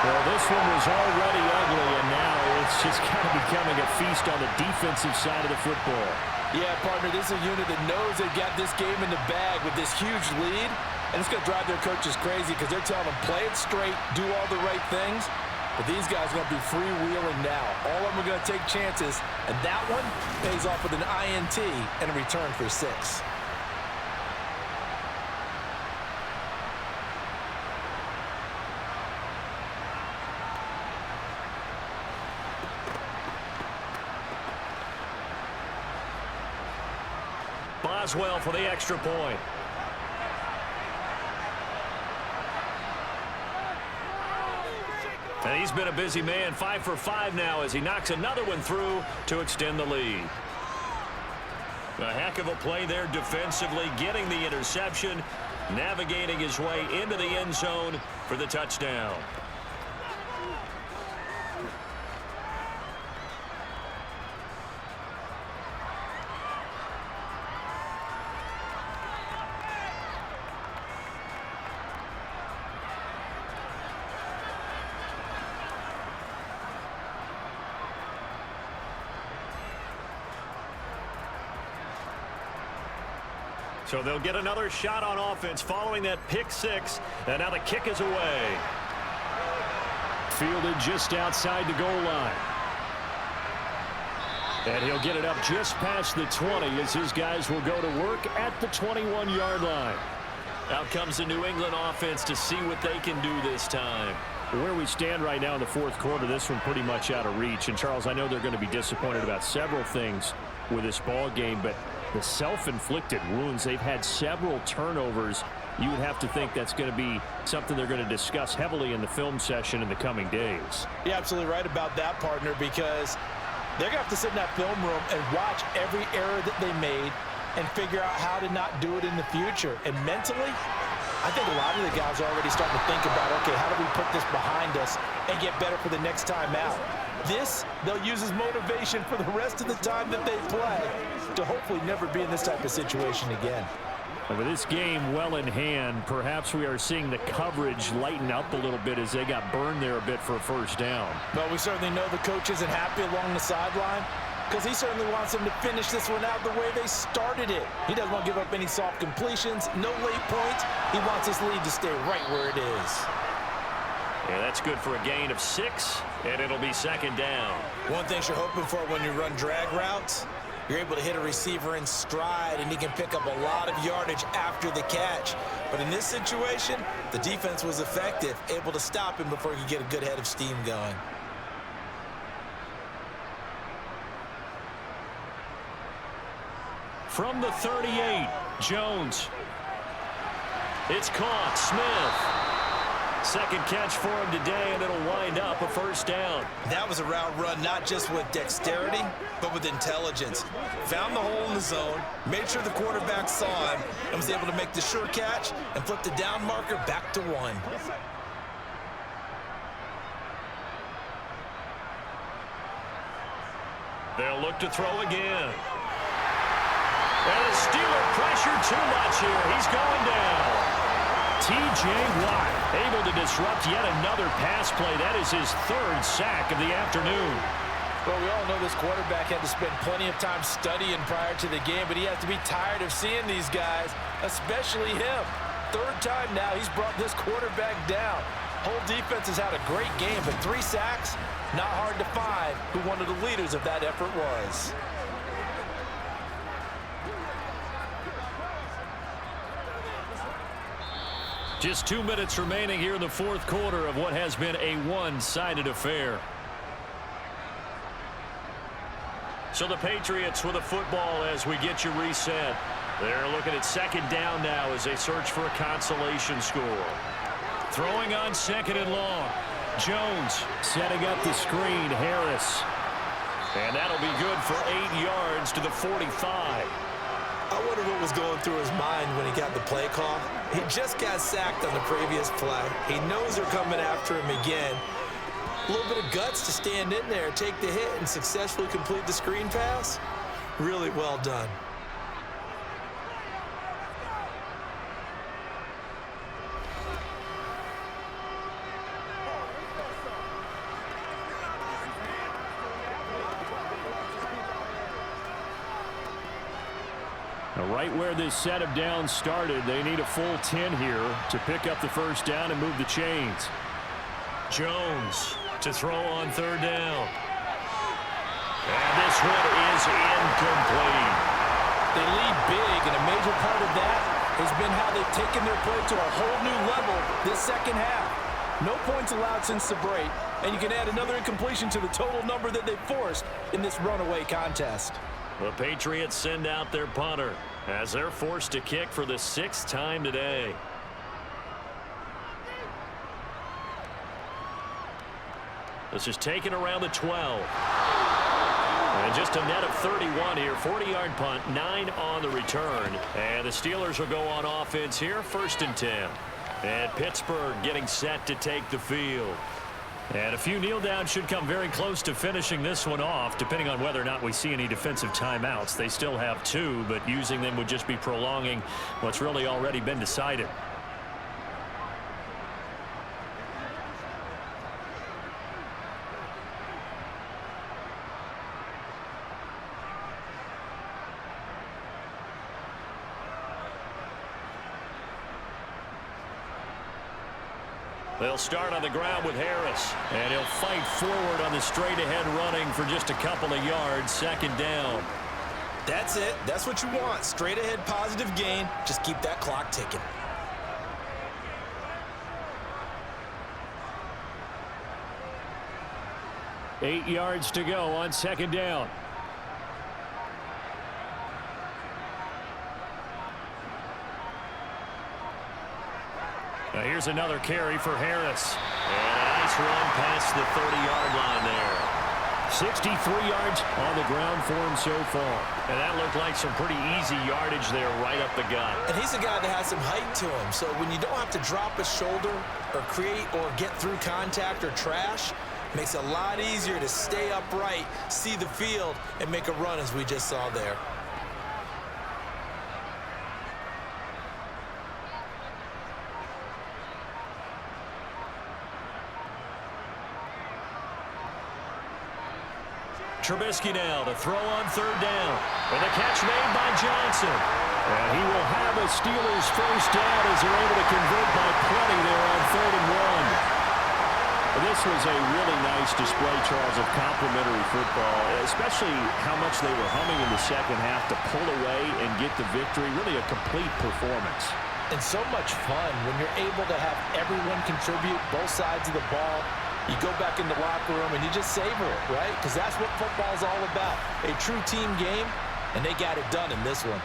Well, this one was already ugly, and now it's just kind of becoming a feast on the defensive side of the football. Yeah, partner, this is a unit that knows they've got this game in the bag with this huge lead, and it's going to drive their coaches crazy because they're telling them, play it straight, do all the right things. But these guys are going to be freewheeling now. All of them are going to take chances, and that one pays off with an INT and a return for 6. Boswell for the extra point. And he's been a busy man, 5 for 5 now as he knocks another one through to extend the lead. A heck of a play there defensively, getting the interception, navigating his way into the end zone for the touchdown. So they'll get another shot on offense following that pick six. And now the kick is away. Fielded just outside the goal line. And he'll get it up just past the 20 as his guys will go to work at the 21-yard line. Out comes the New England offense to see what they can do this time. Where we stand right now in the fourth quarter, this one pretty much out of reach. And, Charles, I know they're going to be disappointed about several things with this ball game, but the self-inflicted wounds, they've had several turnovers. You would have to think that's going to be something they're going to discuss heavily in the film session in the coming days. You're absolutely right about that, partner, because they're going to have to sit in that film room and watch every error that they made and figure out how to not do it in the future. And mentally, I think a lot of the guys are already starting to think about, okay, how do we put this behind us and get better for the next time out? This, they'll use as motivation for the rest of the time that they play to hopefully never be in this type of situation again. And with this game well in hand, perhaps we are seeing the coverage lighten up a little bit as they got burned there a bit for a first down. But we certainly know the coach isn't happy along the sideline because he certainly wants them to finish this one out the way they started it. He doesn't want to give up any soft completions, no late points. He wants this lead to stay right where it is. Yeah, that's good for a gain of 6, and it'll be second down. One thing you're hoping for when you run drag routes, you're able to hit a receiver in stride, and he can pick up a lot of yardage after the catch. But in this situation, the defense was effective, able to stop him before he could get a good head of steam going. From the 38, Jones. It's caught. Smith. Second catch for him today, and it'll wind up a first down. That was a route run not just with dexterity, but with intelligence. Found the hole in the zone, made sure the quarterback saw him, and was able to make the sure catch and flip the down marker back to 1. They'll look to throw again. And the Steeler pressure too much here. He's going down. T.J. Watt able to disrupt yet another pass play. That is his 3rd sack of the afternoon. Well, we all know this quarterback had to spend plenty of time studying prior to the game, but he has to be tired of seeing these guys, especially him. 3rd time now he's brought this quarterback down. Whole defense has had a great game, but 3 sacks, not hard to find who one of the leaders of that effort was. Just 2 minutes remaining here in the fourth quarter of what has been a one-sided affair. So the Patriots with a football as we get you reset. They're looking at second down now as they search for a consolation score. Throwing on second and long. Jones setting up the screen. Harris. And that'll be good for 8 yards to the 45. I wonder what was going through his mind when he got the play call. He just got sacked on the previous play. He knows they're coming after him again. A little bit of guts to stand in there, take the hit, and successfully complete the screen pass. Really well done. Right where this set of downs started, they need a full 10 here to pick up the first down and move the chains. Jones to throw on 3rd down. And this one is incomplete. They lead big, and a major part of that has been how they've taken their play to a whole new level this second half. No points allowed since the break, and you can add another incompletion to the total number that they've forced in this runaway contest. The Patriots send out their punter as they're forced to kick for the 6th time today. This is taken around the 12. And just a net of 31 here. 40-yard punt, 9 on the return. And the Steelers will go on offense here, 1st and 10. And Pittsburgh getting set to take the field. And a few kneel downs should come very close to finishing this one off, depending on whether or not we see any defensive timeouts. They still have 2, but using them would just be prolonging what's really already been decided. They'll start on the ground with Harris. And he'll fight forward on the straight-ahead running for just a couple of yards. Second down. That's it. That's what you want. Straight ahead positive gain. Just keep that clock ticking. Eight yards to go on second down. Now here's another carry for Harris. And a nice run past the 30-yard line there. 63 yards on the ground for him so far. And that looked like some pretty easy yardage there right up the gut. And he's a guy that has some height to him. So when you don't have to drop a shoulder or create or get through contact or trash, makes it a lot easier to stay upright, see the field, and make a run as we just saw there. Trubisky now to throw on third down. And the catch made by Johnson. And he will have a Steelers first down as they're able to convert by plenty there on 3rd and 1. This was a really nice display, Charles, of complimentary football, especially how much they were humming in the second half to pull away and get the victory. Really a complete performance. And so much fun when you're able to have everyone contribute both sides of the ball. You go back in the locker room and you just savor it, right? Because that's what football's all about. A true team game, and they got it done in this one.